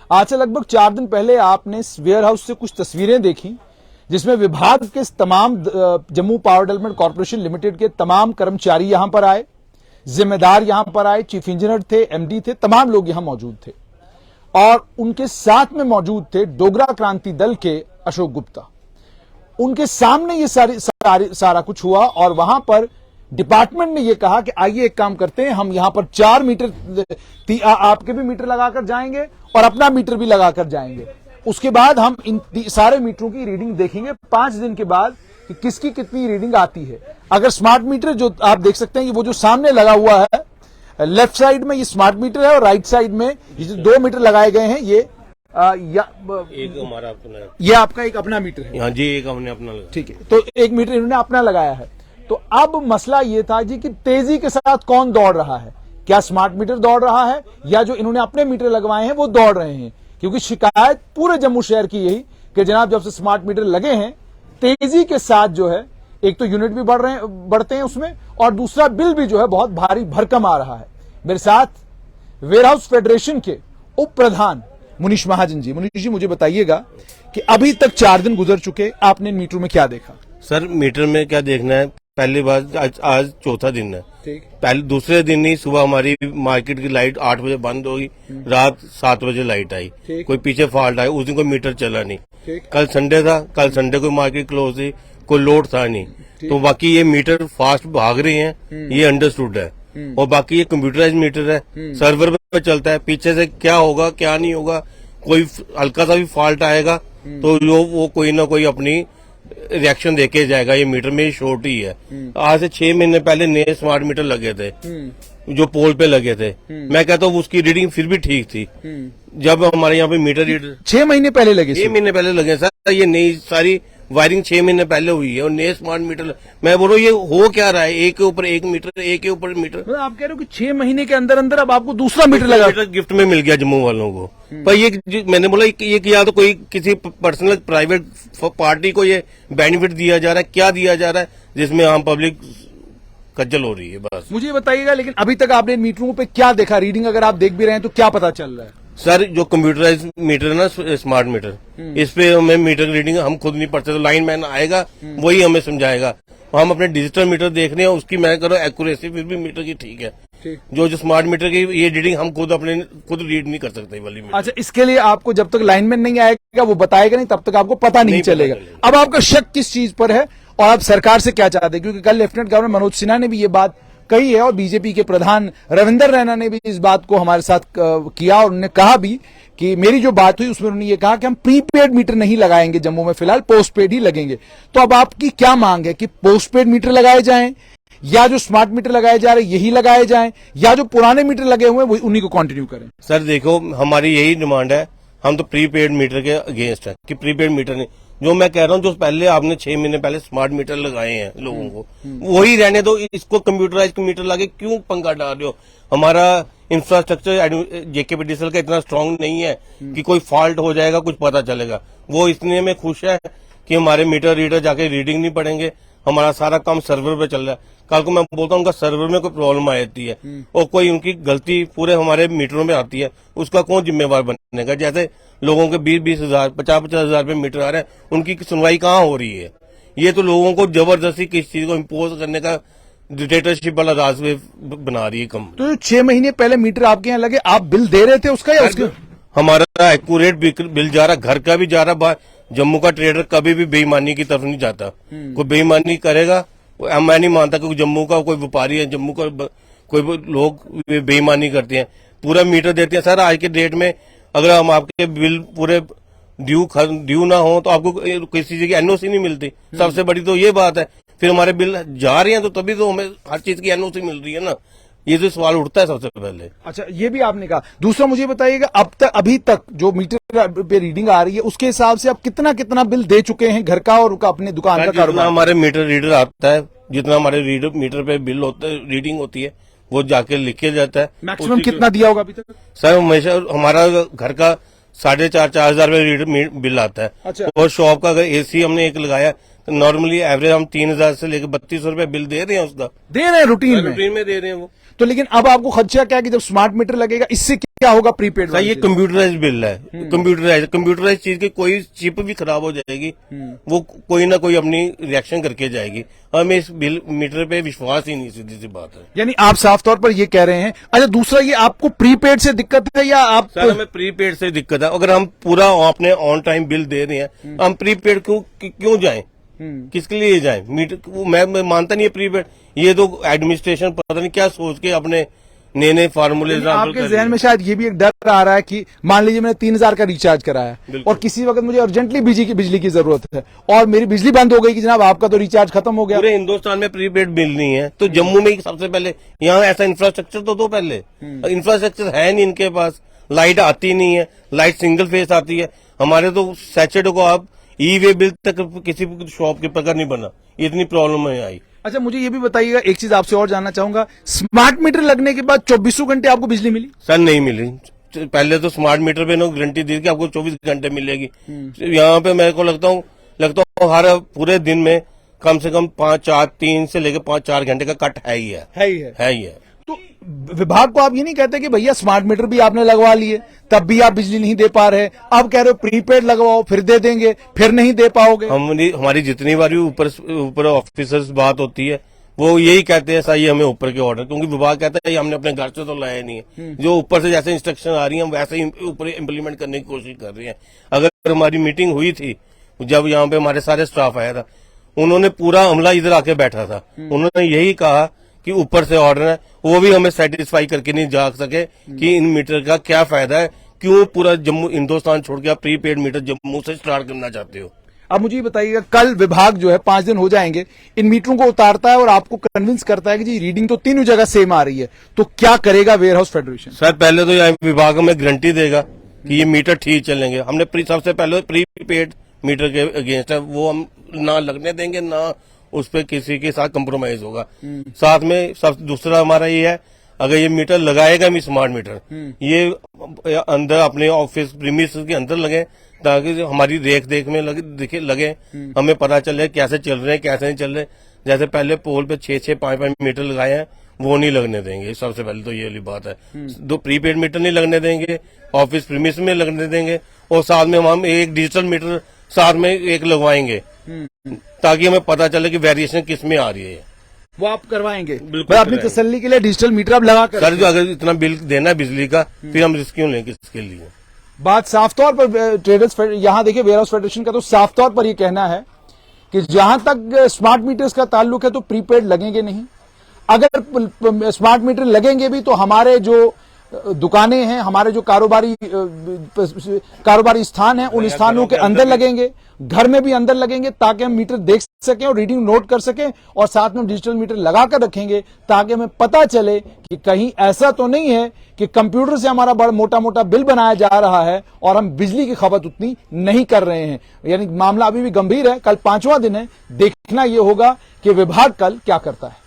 आज से लगभग 4 दिन पहले आपने वेयर हाउस से कुछ तस्वीरें देखी जिसमें विभाग के तमाम Jammu power development corporation limited के तमाम कर्मचारी यहां पर आए, जिम्मेदार यहां पर आए, चीफ इंजीनियर थे, एमडी थे, तमाम लोग यहां मौजूद थे और उनके साथ में मौजूद थे डोगरा क्रांति दल के अशोक गुप्ता। उनके सामने ये सारा कुछ हुआ और वहां पर डिपार्टमेंट ने ये कहा कि आइए एक काम करते हैं, हम यहां पर 4 मीटर आपके भी मीटर लगाकर जाएंगे और अपना मीटर भी लगाकर जाएंगे। उसके बाद हम इन सारे मीटरों की रीडिंग देखेंगे 5 दिन के बाद कि किसकी कितनी रीडिंग आती है। अगर स्मार्ट मीटर जो आप देख सकते हैं, वो जो सामने लगा हुआ है लेफ्ट साइड में, ये स्मार्ट मीटर है और राइट साइड में ये जो 2 मीटर लगाए गए हैं, ये एक हमारा अपना, ये आपका एक अपना मीटर है। हाँ जी, एक हमने अपना लगाया। ठीक है, तो 1 मीटर इन्होंने अपना लगाया है। तो अब मसला ये था जी कि तेजी के साथ कौन दौड़ रहा है, क्या स्मार्ट मीटर दौड़ रहा है या जो इन्होंने अपने मीटर लगवाए हैं वो दौड़ रहे हैं। क्योंकि शिकायत पूरे जम्मू शहर की यही कि जनाब जब से स्मार्ट मीटर लगे हैं तेजी के साथ जो है एक तो यूनिट भी बढ़ते हैं उसमें और दूसरा बिल भी जो है बहुत भारी भरकम आ रहा है। मेरे साथ वेयर हाउस फेडरेशन के उप प्रधान मुनीश महाजन जी। मुनीश जी, मुझे बताइएगा कि अभी तक 4 दिन गुजर चुके, आपने मीटर में क्या देखा? सर, मीटर में क्या देखना है, पहली बार आज चौथा दिन है। ठीक। पहले दूसरे दिन ही सुबह हमारी मार्केट की लाइट 8 बजे बंद होगी, रात 7 बजे लाइट आई, कोई पीछे फॉल्ट आया, उस दिन कोई मीटर चला नहीं। कल संडे था, कल संडे को मार्केट क्लोज थी, कोई लोड था नहीं। तो बाकी ये मीटर फास्ट भाग रहे हैं, ये अंडरस्टूड है। और बाकी ये कंप्यूटराइज मीटर है, सर्वर पे चलता है, पीछे से क्या होगा क्या नहीं होगा, कोई हल्का सा भी फॉल्ट आएगा तो वो कोई ना कोई अपनी रिएक्शन देके जाएगा। ये मीटर में शॉर्ट ही है। आज से 6 महीने पहले नए स्मार्ट मीटर लगे थे जो पोल पे लगे थे। मैं कहता हूँ उसकी रीडिंग फिर भी ठीक थी। जब हमारे यहाँ पे मीटर रीडर 6 महीने पहले लगे, 6 महीने पहले लगे सर, ये नई सारी वायरिंग 6 महीने पहले हुई है और नए स्मार्ट मीटर। मैं बोल रहा हूँ ये हो क्या रहा है, एक के ऊपर एक मीटर, एक के ऊपर मीटर। मतलब आप कह रहे हो कि 6 महीने के अंदर अंदर अब आपको दूसरा मीटर लगा, गिफ्ट में मिल गया जम्मू वालों को। पर ये मैंने बोला ये या तो कोई किसी पर्सनल प्राइवेट पार्टी को ये बेनिफिट दिया जा रहा है, क्या दिया जा रहा है जिसमें आम पब्लिक खज्जल हो रही है। बस मुझे बताइएगा, लेकिन अभी तक आपने मीटरों पे क्या देखा? रीडिंग अगर आप देख भी रहे हैं तो क्या पता चल रहा है? सर, जो कंप्यूटराइज मीटर है ना, स्मार्ट मीटर, इस पे हमें मीटर रीडिंग हम खुद नहीं पढ़ते, तो लाइन मैन आएगा वही हमें समझाएगा। हम अपने डिजिटल मीटर देख रहे हैं, उसकी मैं करो एक्यूरेसी फिर भी मीटर की ठीक है। जो स्मार्ट मीटर की ये रीडिंग हम खुद रीड नहीं कर सकते वाली मीटर। अच्छा, इसके लिए आपको जब तक लाइनमैन नहीं आएगा वो बताएगा नहीं, तब तक आपको पता नहीं चलेगा। अब आपका शक किस चीज पर है और आप सरकार से क्या चाहते हैं? क्योंकि कल लेफ्टिनेंट गवर्नर मनोज सिन्हा ने भी ये बात कही है और बीजेपी के प्रधान रविंदर रैना ने भी इस बात को हमारे साथ किया और उन्होंने कहा भी कि मेरी जो बात हुई उसमें उन्होंने ये कहा कि हम प्रीपेड मीटर नहीं लगाएंगे जम्मू में, फिलहाल पोस्टपेड ही लगेंगे। तो अब आपकी क्या मांग है कि पोस्टपेड मीटर लगाए जाएं या जो स्मार्ट मीटर लगाए जा रहे हैं यही लगाए जाएं या जो पुराने मीटर लगे हुए हैं उन्हीं को कंटिन्यू करें? सर देखो, हमारी यही डिमांड है, हम तो प्रीपेड मीटर के अगेंस्ट है कि प्रीपेड मीटर नहीं। जो मैं कह रहा हूँ, जो पहले आपने 6 महीने पहले स्मार्ट मीटर लगाए हैं लोगों को, वही रहने दो। इसको कंप्यूटराइज मीटर लगे क्यों पंगा डाल रहे हो? हमारा इंफ्रास्ट्रक्चर जेकेपीडीसीएल का इतना स्ट्रांग नहीं है कि कोई फॉल्ट हो जाएगा कुछ पता चलेगा। वो इतने में खुश है कि हमारे मीटर रीडर जाके रीडिंग नहीं पड़ेंगे, हमारा सारा काम सर्वर पे चल रहा है। कल को मैं बोलता हूँ उनका सर्वर में कोई प्रॉब्लम आ जाती है और कोई उनकी गलती पूरे हमारे मीटरों में आती है, उसका कौन जिम्मेवार बनेगा? जैसे लोगों के 20-20 हजार 50-50 हजार रुपये मीटर आ रहे हैं, उनकी सुनवाई कहाँ हो रही है? ये तो लोगों को जबरदस्ती किस चीज को इम्पोज करने का डिक्टेटरशिप वाला रास्ते बना रही है कम। तो 6 महीने पहले मीटर आपके यहाँ लगे, आप बिल दे रहे थे उसका या उसका? हमारा एक्यूरेट बिल जा रहा, घर का भी जा रहा। जम्मू का ट्रेडर कभी भी बेईमानी की तरफ नहीं जाता। कोई बेईमानी करेगा, मैं नहीं मानता कि जम्मू का कोई व्यापारी है, जम्मू का कोई लोग बेईमानी करते हैं, पूरा मीटर देते हैं। सर, आज के डेट में अगर हम आपके बिल पूरे ड्यू ना हो तो आपको किसी चीज की एनओसी नहीं मिलती। सबसे बड़ी तो ये बात है। फिर हमारे बिल जा रहे हैं तो तभी तो हमें हर चीज की एनओसी मिल रही है ना। ये तो सवाल उठता है सबसे पहले। अच्छा, ये भी आपने कहा। दूसरा मुझे बताइएगा, अब तक अभी तक जो मीटर पे रीडिंग आ रही है उसके हिसाब से आप कितना बिल दे चुके हैं घर का और अपने दुकान का कारोबार? हमारे मीटर रीडर आता है, जितना हमारे मीटर पे बिल होता है, रीडिंग होती है, वो जाके लिखे जाता है। मैक्सिमम कितना दिया होगा अभी तक? सर, हमेशा हमारा घर का 4,500 रुपये बिल आता है। अच्छा। और शॉप का अगर एसी हमने एक लगाया तो नॉर्मली एवरेज हम 3,000 से लेकर 3,200 रुपये बिल दे रहे हैं, उसका दे रहे हैं रूटीन में दे रहे हैं वो। तो लेकिन अब आपको खदशा क्या है कि जब स्मार्ट मीटर लगेगा इससे क्या होगा प्रीपेड सर ये कंप्यूटराइज बिल है, कंप्यूटराइज चीज की कोई चिप भी खराब हो जाएगी, वो कोई ना कोई अपनी रिएक्शन करके जाएगी। हमें इस बिल मीटर पे विश्वास ही नहीं, सीधी सी बात है। यानी आप साफ तौर पर ये कह रहे हैं। अच्छा, दूसरा ये आपको प्रीपेड से दिक्कत है या आप? सर हमें प्रीपेड से दिक्कत है। अगर हम पूरा अपने ऑन टाइम बिल दे रहे हैं, हम प्रीपेड क्यों जाएं? किसके लिए जाएं? मीटर मैं मानता नहीं है प्रीपेड। ये तो एडमिनिस्ट्रेशन पता नहीं क्या सोच के अपने नए फार्मूले आपके जहन में शायद ये भी एक डर आ रहा है कि मान लीजिए मैंने 3000 का रिचार्ज कराया और किसी वक्त मुझे अर्जेंटली बिजली की जरूरत है और मेरी बिजली बंद हो गई कि जनाब आपका तो रिचार्ज खत्म हो गया। पूरे हिंदुस्तान में प्रीपेड बिल नहीं है, तो जम्मू में सबसे पहले यहाँ ऐसा इंफ्रास्ट्रक्चर तो दो पहले। इंफ्रास्ट्रक्चर है नहीं इनके पास, लाइट आती नहीं है, लाइट सिंगल फेस आती है। हमारे तो सैचुरेट को आप ई वे बिल तक किसी शॉपकीपर का नहीं बना, इतनी प्रॉब्लम है आई। अच्छा, मुझे ये भी बताइएगा, एक चीज आपसे और जानना चाहूंगा, स्मार्ट मीटर लगने के बाद 24 घंटे आपको बिजली मिली? सर नहीं मिली। पहले तो स्मार्ट मीटर पे ना गारंटी दी कि आपको 24 घंटे मिलेगी। यहाँ पे मेरे को लगता हूँ हर पूरे दिन में कम से कम 3 से लेकर 5-4 घंटे का कट है ही है। तो विभाग को आप ये नहीं कहते कि भैया स्मार्ट मीटर भी आपने लगवा लिए तब भी आप बिजली नहीं दे पा रहे, अब कह रहे हो प्रीपेड लगवाओ फिर दे देंगे, फिर नहीं दे पाओगे? हमारी जितनी बार भी ऊपर ऑफिसर्स बात होती है वो यही कहते हैं, सही हमें ऊपर के ऑर्डर, क्योंकि विभाग कहता है हमने अपने घर से तो लाया नहीं है, जो ऊपर से जैसे इंस्ट्रक्शन आ रही है हम वैसे ही ऊपर इम्प्लीमेंट करने की कोशिश कर रहे हैं। अगर हमारी मीटिंग हुई थी जब यहाँ पे हमारे सारे स्टाफ आया था, उन्होंने पूरा अमला इधर आके बैठा था, उन्होंने यही कहा कि ऊपर से ऑर्डर है, वो भी हमें सेटिस्फाई करके नहीं जा सके कि इन मीटर का क्या फायदा है, क्यों पूरा जम्मू हिंदुस्तान छोड़ के आप प्रीपेड मीटर जम्मू से स्टार्ट करना चाहते हो। अब मुझे ये बताइएगा, कल विभाग जो है 5 दिन हो जाएंगे इन मीटरों को उतारता है और आपको कन्विंस करता है कि जी रीडिंग तो तीनों जगह सेम आ रही है, तो क्या करेगा वेयर हाउस फेडरेशन? सर पहले तो यह विभाग हमें गारंटी देगा कि ये मीटर ठीक चलेंगे। हमने सबसे पहले प्रीपेड मीटर के अगेंस्ट है, वो हम ना लगने देंगे, ना उस पर किसी के साथ कंप्रोमाइज होगा। साथ में दूसरा हमारा ये है, अगर ये मीटर लगाएगा भी स्मार्ट मीटर, ये अंदर अपने ऑफिस प्रीमिस के अंदर लगे ताकि हमारी देख में लगे हमें पता चले कैसे चल रहे हैं कैसे नहीं चल रहे। जैसे पहले पोल पे 6-6, 5-5 मीटर लगाए हैं, वो नहीं लगने देंगे। सबसे पहले तो ये वाली बात है। दो प्रीपेड मीटर नहीं लगने देंगे, ऑफिस प्रीमिस में लगने देंगे, और साथ में हम एक डिजिटल मीटर साथ में एक लगवाएंगे ताकि हमें पता चले कि वेरिएशन किस में आ रही है। वो आप करवाएंगे? बिल्कुल, अपनी तसल्ली के लिए डिजिटल मीटर आप लगा कर। सर जो अगर इतना बिल देना है बिजली का, फिर हम रिस्क क्यों लें किसके लिए? बात साफ तौर पर ट्रेडर्स यहाँ देखिए वेयर हाउस फेडरेशन का तो साफ तौर पर ये कहना है कि जहां तक स्मार्ट मीटर्स का ताल्लुक है तो प्रीपेड लगेंगे नहीं। अगर स्मार्ट मीटर लगेंगे भी तो हमारे जो दुकानें हैं, हमारे जो कारोबारी स्थान हैं, उन स्थानों के अंदर लगेंगे, घर में भी अंदर लगेंगे, ताकि हम मीटर देख सकें और रीडिंग नोट कर सकें, और साथ में डिजिटल मीटर लगाकर रखेंगे ताकि हमें पता चले कि कहीं ऐसा तो नहीं है कि कंप्यूटर से हमारा बड़ा मोटा मोटा बिल बनाया जा रहा है और हम बिजली की खपत उतनी नहीं कर रहे हैं। यानी मामला अभी भी गंभीर है। कल 5वां दिन है, देखना यह होगा कि विभाग कल क्या करता है।